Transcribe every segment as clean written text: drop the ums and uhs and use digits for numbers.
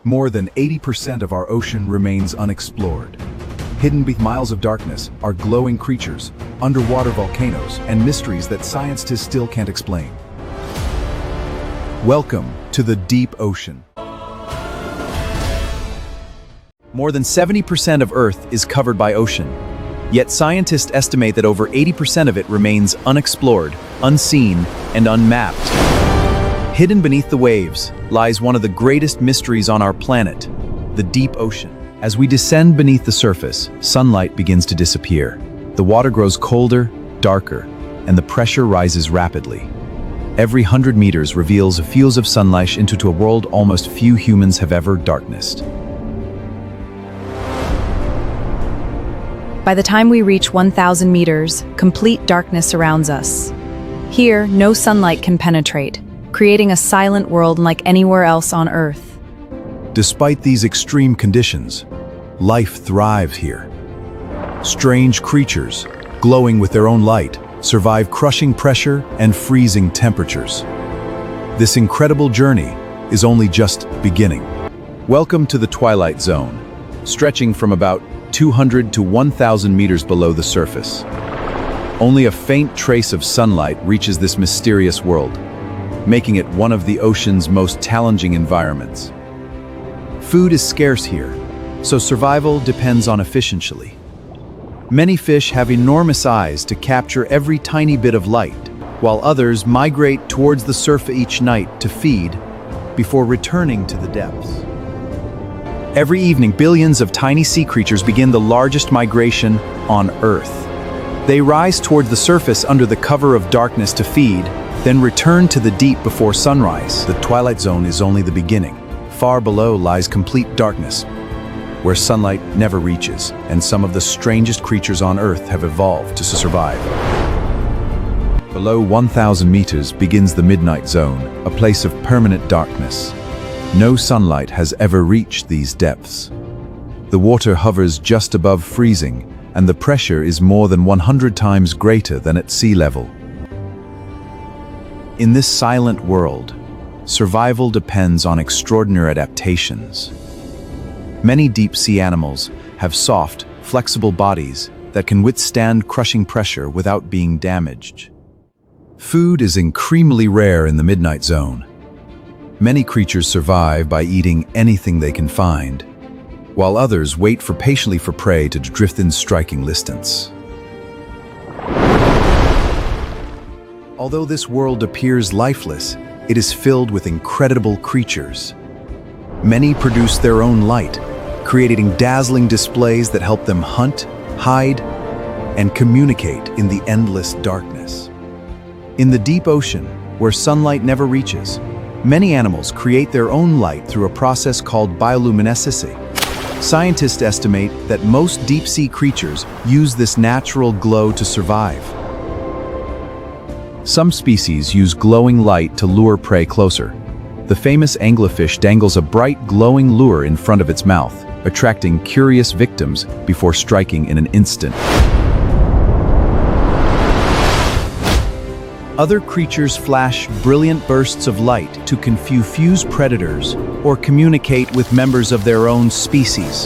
More than 80% of our ocean remains unexplored. Hidden beneath miles of darkness are glowing creatures, underwater volcanoes, and mysteries that scientists still can't explain. Welcome to the deep ocean. More than 70% of Earth is covered by ocean, yet scientists estimate that over 80% of it remains unexplored, unseen, and unmapped. Hidden beneath the waves lies one of the greatest mysteries on our planet, the deep ocean. As we descend beneath the surface, sunlight begins to disappear. The water grows colder, darker, and the pressure rises rapidly. Every 100 meters reveals fields of sunlight into a world almost few humans have ever darknessed. By the time we reach 1,000 meters, complete darkness surrounds us. Here, no sunlight can penetrate, creating a silent world unlike anywhere else on Earth. Despite these extreme conditions, life thrives here. Strange creatures, glowing with their own light, survive crushing pressure and freezing temperatures. This incredible journey is only just beginning. Welcome to the Twilight Zone, stretching from about 200 to 1,000 meters below the surface. Only a faint trace of sunlight reaches this mysterious world, making it one of the ocean's most challenging environments. Food is scarce here, so survival depends on efficiency. Many fish have enormous eyes to capture every tiny bit of light, while others migrate towards the surface each night to feed before returning to the depths. Every evening, billions of tiny sea creatures begin the largest migration on Earth. They rise toward the surface under the cover of darkness to feed, then return to the deep before sunrise. The Twilight Zone is only the beginning. Far below lies complete darkness, where sunlight never reaches, and some of the strangest creatures on Earth have evolved to survive. Below 1,000 meters begins the Midnight Zone, a place of permanent darkness. No sunlight has ever reached these depths. The water hovers just above freezing, and the pressure is more than 100 times greater than at sea level. In this silent world, survival depends on extraordinary adaptations. Many deep-sea animals have soft, flexible bodies that can withstand crushing pressure without being damaged. Food is increasingly rare in the Midnight Zone. Many creatures survive by eating anything they can find, while others wait patiently for prey to drift in striking distance. Although this world appears lifeless, it is filled with incredible creatures. Many produce their own light, creating dazzling displays that help them hunt, hide, and communicate in the endless darkness. In the deep ocean, where sunlight never reaches, many animals create their own light through a process called bioluminescence. Scientists estimate that most deep-sea creatures use this natural glow to survive. Some species use glowing light to lure prey closer. The famous anglerfish dangles a bright, glowing lure in front of its mouth, attracting curious victims before striking in an instant. Other creatures flash brilliant bursts of light to confuse predators or communicate with members of their own species.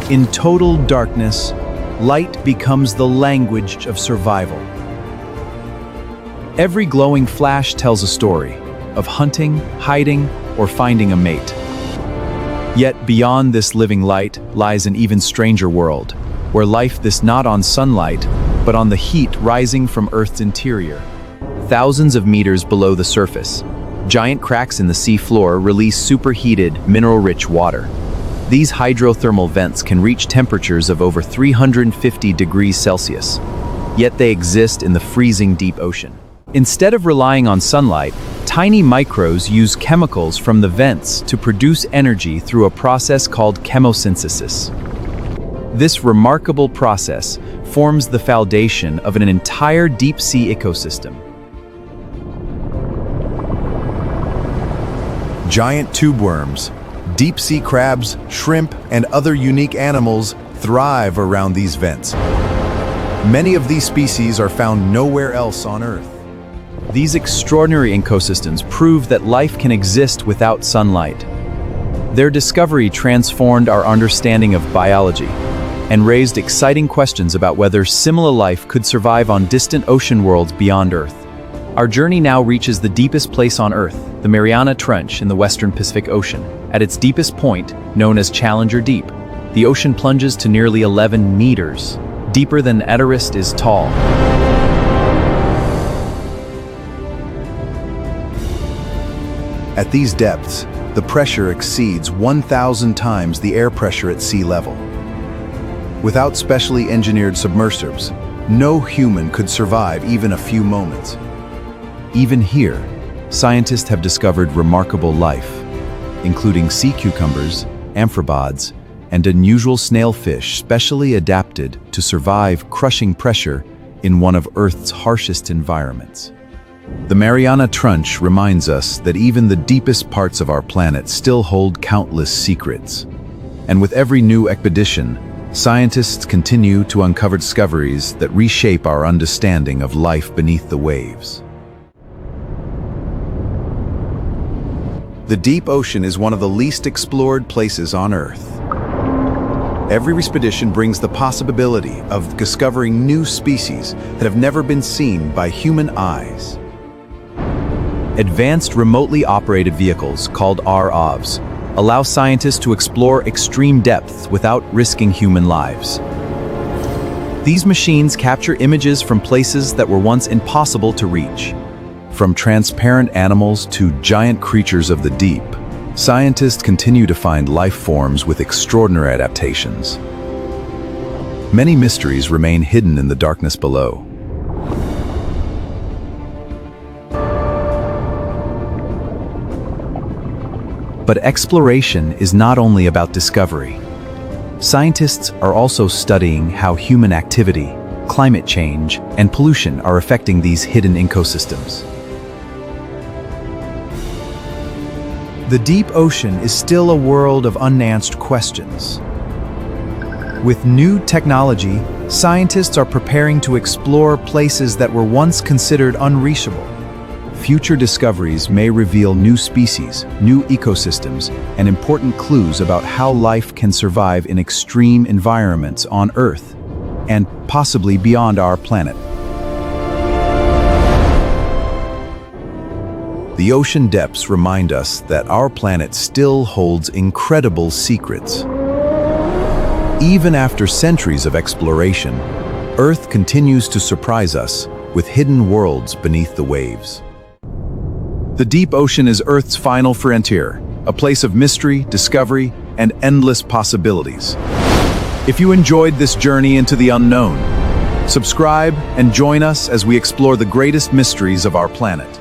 In total darkness, light becomes the language of survival. Every glowing flash tells a story of hunting, hiding, or finding a mate. Yet beyond this living light lies an even stranger world, where life is not on sunlight, but on the heat rising from Earth's interior. Thousands of meters below the surface, giant cracks in the sea floor release superheated, mineral-rich water. These hydrothermal vents can reach temperatures of over 350 degrees Celsius, yet they exist in the freezing deep ocean. Instead of relying on sunlight, tiny microbes use chemicals from the vents to produce energy through a process called chemosynthesis. This remarkable process forms the foundation of an entire deep-sea ecosystem. Giant tube worms, deep-sea crabs, shrimp, and other unique animals thrive around these vents. Many of these species are found nowhere else on Earth. These extraordinary ecosystems prove that life can exist without sunlight. Their discovery transformed our understanding of biology and raised exciting questions about whether similar life could survive on distant ocean worlds beyond Earth. Our journey now reaches the deepest place on Earth, the Mariana Trench in the western Pacific Ocean. At its deepest point, known as Challenger Deep, the ocean plunges to nearly 11 meters, deeper than Everest is tall. At these depths, the pressure exceeds 1,000 times the air pressure at sea level. Without specially engineered submersibles, no human could survive even a few moments. Even here, scientists have discovered remarkable life, including sea cucumbers, amphipods, and unusual snailfish specially adapted to survive crushing pressure in one of Earth's harshest environments. The Mariana Trench reminds us that even the deepest parts of our planet still hold countless secrets. And with every new expedition, scientists continue to uncover discoveries that reshape our understanding of life beneath the waves. The deep ocean is one of the least explored places on Earth. Every expedition brings the possibility of discovering new species that have never been seen by human eyes. Advanced remotely operated vehicles, called ROVs, allow scientists to explore extreme depths without risking human lives. These machines capture images from places that were once impossible to reach. From transparent animals to giant creatures of the deep, scientists continue to find life forms with extraordinary adaptations. Many mysteries remain hidden in the darkness below. But exploration is not only about discovery. Scientists are also studying how human activity, climate change, and pollution are affecting these hidden ecosystems. The deep ocean is still a world of unanswered questions. With new technology, scientists are preparing to explore places that were once considered unreachable. Future discoveries may reveal new species, new ecosystems, and important clues about how life can survive in extreme environments on Earth, and possibly beyond our planet. The ocean depths remind us that our planet still holds incredible secrets. Even after centuries of exploration, Earth continues to surprise us with hidden worlds beneath the waves. The deep ocean is Earth's final frontier, a place of mystery, discovery, and endless possibilities. If you enjoyed this journey into the unknown, subscribe and join us as we explore the greatest mysteries of our planet.